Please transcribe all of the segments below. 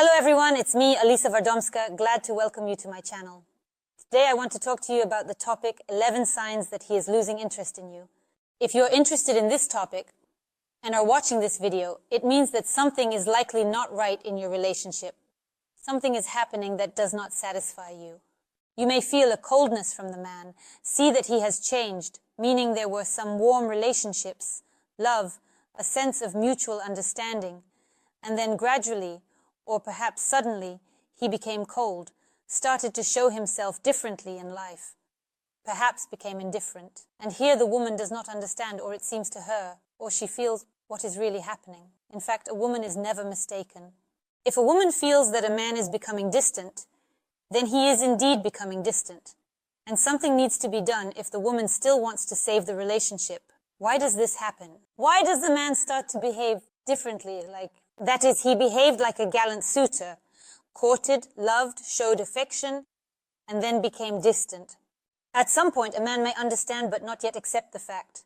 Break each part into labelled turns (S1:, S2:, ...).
S1: Hello everyone, it's me, Alisa Vardomska, glad to welcome you to my channel. Today I want to talk to you about the topic 11 signs that he is losing interest in you. If you're interested in this topic and are watching this video, it means that something is likely not right in your relationship. Something is happening that does not satisfy you. You may feel a coldness from the man, see that he has changed, meaning there were some warm relationships, love, a sense of mutual understanding, and then gradually, or perhaps suddenly, he became cold, started to show himself differently in life, perhaps became indifferent. And here the woman does not understand, or it seems to her, or she feels what is really happening. In fact, a woman is never mistaken. If a woman feels that a man is becoming distant, then he is indeed becoming distant. And something needs to be done if the woman still wants to save the relationship. Why does this happen? Why does the man start to behave differently? That is, he behaved like a gallant suitor, courted, loved, showed affection, and then became distant. At some point, a man may understand but not yet accept the fact.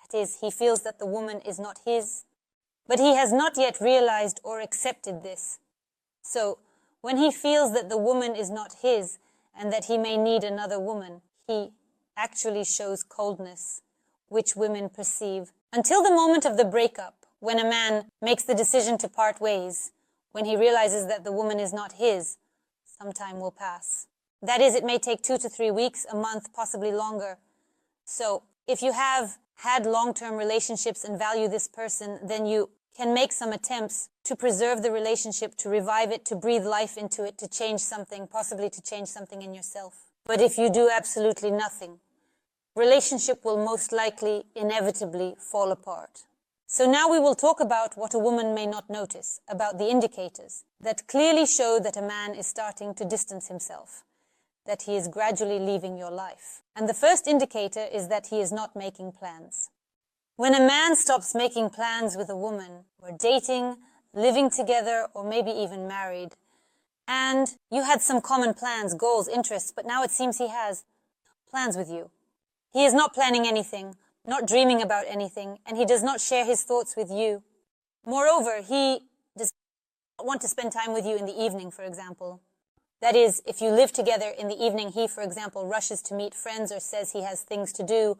S1: That is, he feels that the woman is not his, but he has not yet realized or accepted this. So, when he feels that the woman is not his and that he may need another woman, he actually shows coldness, which women perceive. Until the moment of the breakup, when a man makes the decision to part ways, when he realizes that the woman is not his, some time will pass. That is, it may take 2 to 3 weeks, a month, possibly longer. So, if you have had long-term relationships and value this person, then you can make some attempts to preserve the relationship, to revive it, to breathe life into it, to change something, possibly to change something in yourself. But if you do absolutely nothing, relationship will most likely, inevitably fall apart. So now we will talk about what a woman may not notice, about the indicators that clearly show that a man is starting to distance himself, that he is gradually leaving your life. And the first indicator is that he is not making plans. When a man stops making plans with a woman, or dating, living together, or maybe even married, and you had some common plans, goals, interests, but now it seems he has plans with you. He is not planning anything, not dreaming about anything, and he does not share his thoughts with you. Moreover, he does not want to spend time with you in the evening, for example. That is, if you live together in the evening, he, for example, rushes to meet friends or says he has things to do.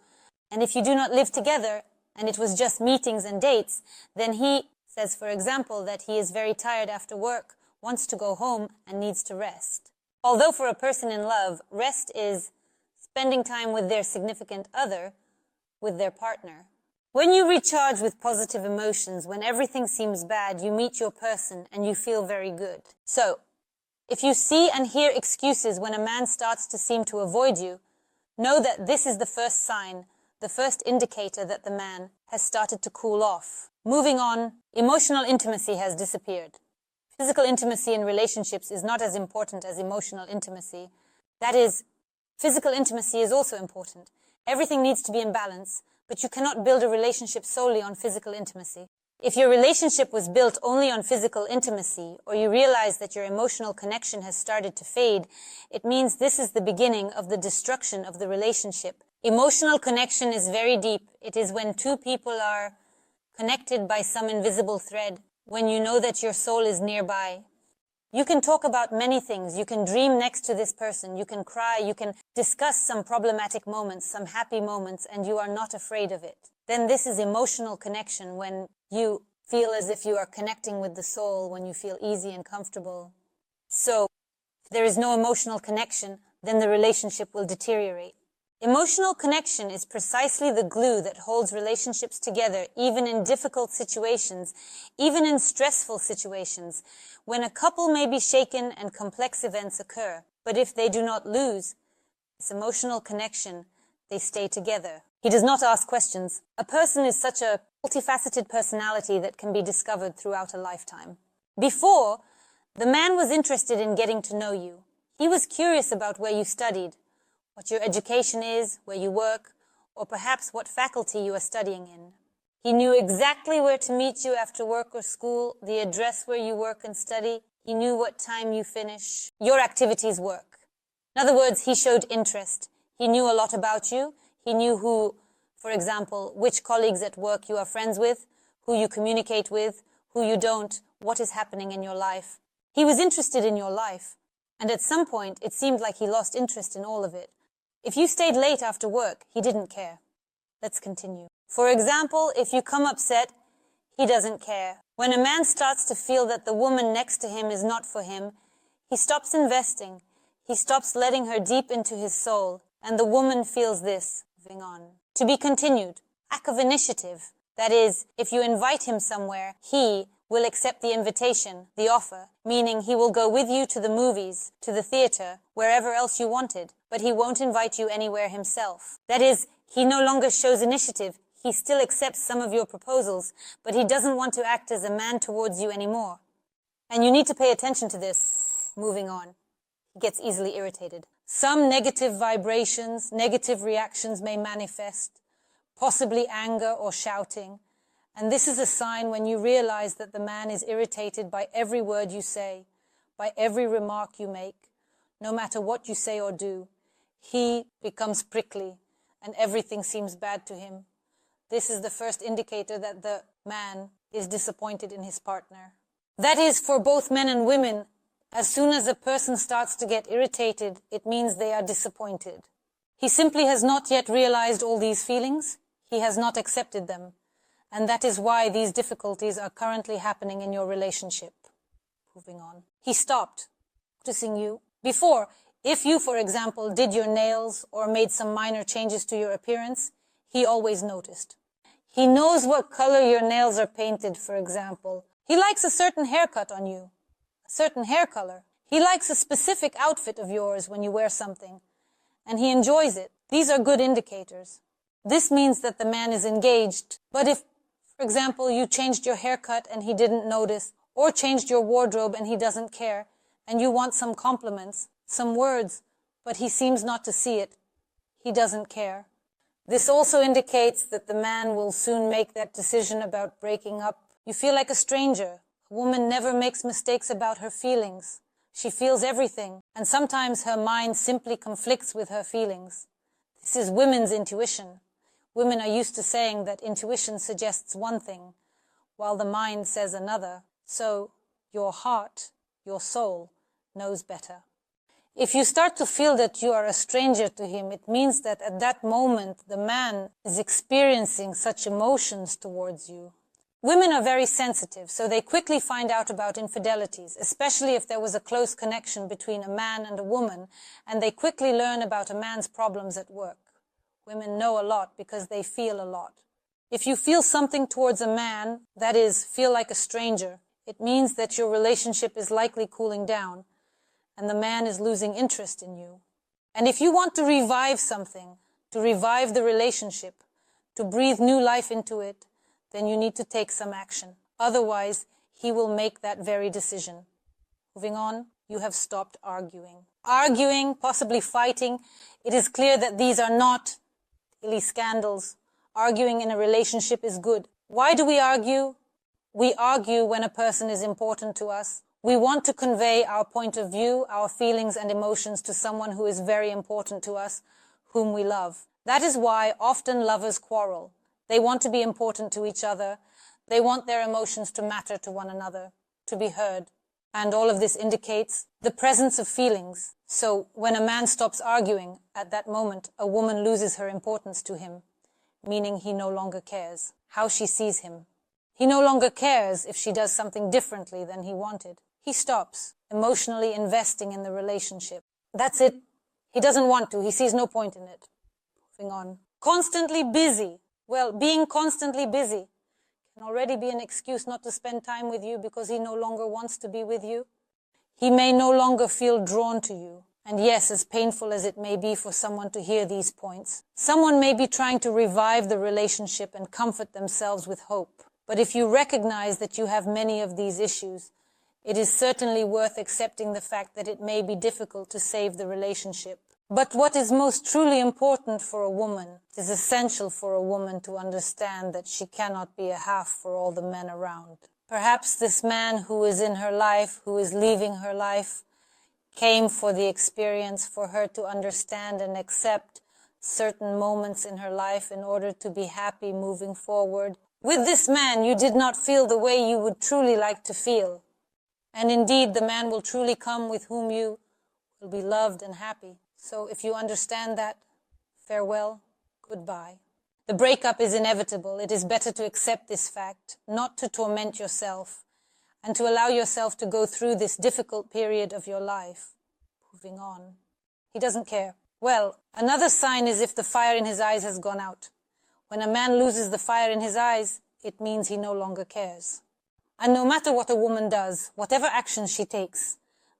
S1: And if you do not live together, and it was just meetings and dates, then he says, for example, that he is very tired after work, wants to go home, and needs to rest. Although for a person in love, rest is spending time with their significant other, with their partner. When you recharge with positive emotions, when everything seems bad, you meet your person and you feel very good. So, if you see and hear excuses when a man starts to seem to avoid you, know that this is the first sign, the first indicator that the man has started to cool off. Moving on, emotional intimacy has disappeared. Physical intimacy in relationships is not as important as emotional intimacy. That is, physical intimacy is also important. Everything needs to be in balance, but you cannot build a relationship solely on physical intimacy. If your relationship was built only on physical intimacy, or you realize that your emotional connection has started to fade, it means this is the beginning of the destruction of the relationship. Emotional connection is very deep. It is when two people are connected by some invisible thread, when you know that your soul is nearby. You can talk about many things. You can dream next to this person. You can cry. You can discuss some problematic moments, some happy moments, and you are not afraid of it. Then this is emotional connection, when you feel as if you are connecting with the soul, when you feel easy and comfortable. So, if there is no emotional connection, then the relationship will deteriorate. Emotional connection is precisely the glue that holds relationships together, even in difficult situations, even in stressful situations, when a couple may be shaken and complex events occur. But if they do not lose this emotional connection, they stay together. He does not ask questions. A person is such a multifaceted personality that can be discovered throughout a lifetime. Before, the man was interested in getting to know you. He was curious about where you studied, what your education is, where you work, or perhaps what faculty you are studying in. He knew exactly where to meet you after work or school, the address where you work and study. He knew what time you finish your activities work. In other words, he showed interest. He knew a lot about you. He knew who, for example, which colleagues at work you are friends with, who you communicate with, who you don't, what is happening in your life. He was interested in your life, and at some point it seemed like he lost interest in all of it. If you stayed late after work, he didn't care. Let's continue. For example, if you come upset, he doesn't care. When a man starts to feel that the woman next to him is not for him, he stops investing. He stops letting her deep into his soul, and the woman feels this. Moving on. To be continued. Lack of initiative. That is, if you invite him somewhere, he will accept the invitation, the offer, meaning he will go with you to the movies, to the theater, wherever else you wanted, but he won't invite you anywhere himself. That is, he no longer shows initiative. He still accepts some of your proposals, but he doesn't want to act as a man towards you anymore. And you need to pay attention to this. Moving on. He gets easily irritated. Some negative vibrations, negative reactions may manifest, possibly anger or shouting. And this is a sign when you realize that the man is irritated by every word you say, by every remark you make, no matter what you say or do. He becomes prickly and everything seems bad to him. This is the first indicator that the man is disappointed in his partner. That is, for both men and women, as soon as a person starts to get irritated, it means they are disappointed. He simply has not yet realized all these feelings. He has not accepted them. And that is why these difficulties are currently happening in your relationship. Moving on. He stopped noticing you. Before, if you, for example, did your nails or made some minor changes to your appearance, he always noticed. He knows what color your nails are painted, for example. He likes a certain haircut on you, a certain hair color. He likes a specific outfit of yours when you wear something, and he enjoys it. These are good indicators. This means that the man is engaged. But if, for example, you changed your haircut and he didn't notice, or changed your wardrobe and he doesn't care, and you want some compliments, some words, but he seems not to see it, he doesn't care. This also indicates that the man will soon make that decision about breaking up. You feel like a stranger. A woman never makes mistakes about her feelings. She feels everything, and sometimes her mind simply conflicts with her feelings. This is women's intuition. Women are used to saying that intuition suggests one thing, while the mind says another. So, your heart, your soul, knows better. If you start to feel that you are a stranger to him, it means that at that moment the man is experiencing such emotions towards you. Women are very sensitive, so they quickly find out about infidelities, especially if there was a close connection between a man and a woman, and they quickly learn about a man's problems at work. Women know a lot because they feel a lot. If you feel something towards a man, that is, feel like a stranger, it means that your relationship is likely cooling down, and the man is losing interest in you. And if you want to revive something, to revive the relationship, to breathe new life into it, then you need to take some action. Otherwise, he will make that very decision. Moving on, you have stopped arguing. Arguing, possibly fighting, it is clear that these are not daily scandals. Arguing in a relationship is good. Why do we argue? We argue when a person is important to us. We want to convey our point of view, our feelings and emotions to someone who is very important to us, whom we love. That is why often lovers quarrel. They want to be important to each other. They want their emotions to matter to one another, to be heard. And all of this indicates the presence of feelings. So when a man stops arguing, at that moment, a woman loses her importance to him, meaning he no longer cares how she sees him. He no longer cares if she does something differently than he wanted. He stops emotionally investing in the relationship. That's it. He doesn't want to. He sees no point in it. Moving on. Constantly busy. Well, being constantly busy can already be an excuse not to spend time with you because he no longer wants to be with you. He may no longer feel drawn to you. And yes, as painful as it may be for someone to hear these points, someone may be trying to revive the relationship and comfort themselves with hope. But if you recognize that you have many of these issues, it is certainly worth accepting the fact that it may be difficult to save the relationship. But what is most truly important for a woman, it is essential for a woman to understand that she cannot be a half for all the men around. Perhaps this man who is in her life, who is leaving her life, came for the experience for her to understand and accept certain moments in her life in order to be happy moving forward. With this man, you did not feel the way you would truly like to feel. And indeed, the man will truly come with whom you will be loved and happy. So if you understand that, farewell, goodbye. The breakup is inevitable. It is better to accept this fact, not to torment yourself, and to allow yourself to go through this difficult period of your life. Moving on. He doesn't care. Well, another sign is if the fire in his eyes has gone out. When a man loses the fire in his eyes, it means he no longer cares. And no matter what a woman does, whatever action she takes,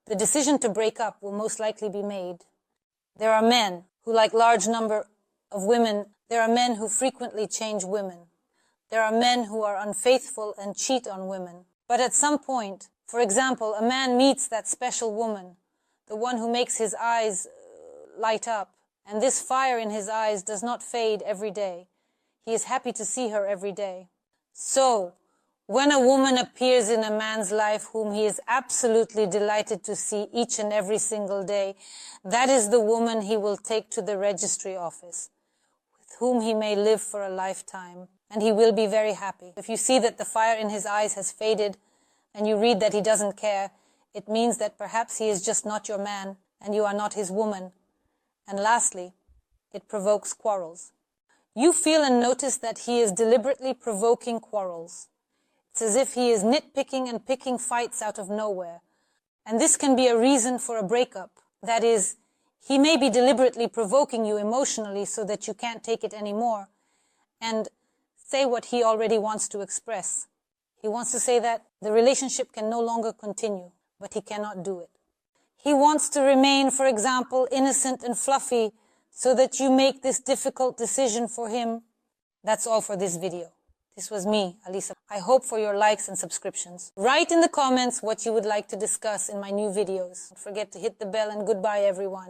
S1: the decision to break up will most likely be made. There are men who, like large number of women, there are men who frequently change women. There are men who are unfaithful and cheat on women. But at some point, for example, a man meets that special woman, the one who makes his eyes light up, and this fire in his eyes does not fade every day. He is happy to see her every day. So, when a woman appears in a man's life whom he is absolutely delighted to see each and every single day, that is the woman he will take to the registry office, with whom he may live for a lifetime, and he will be very happy. If you see that the fire in his eyes has faded, and you read that he doesn't care, it means that perhaps he is just not your man, and you are not his woman. And lastly, it provokes quarrels. You feel and notice that he is deliberately provoking quarrels. It's as if he is nitpicking and picking fights out of nowhere. And this can be a reason for a breakup. That is, he may be deliberately provoking you emotionally so that you can't take it anymore and say what he already wants to express. He wants to say that the relationship can no longer continue, but he cannot do it. He wants to remain, for example, innocent and fluffy so that you make this difficult decision for him. That's all for this video. This was me, Alisa. I hope for your likes and subscriptions. Write in the comments what you would like to discuss in my new videos. Don't forget to hit the bell and goodbye, everyone.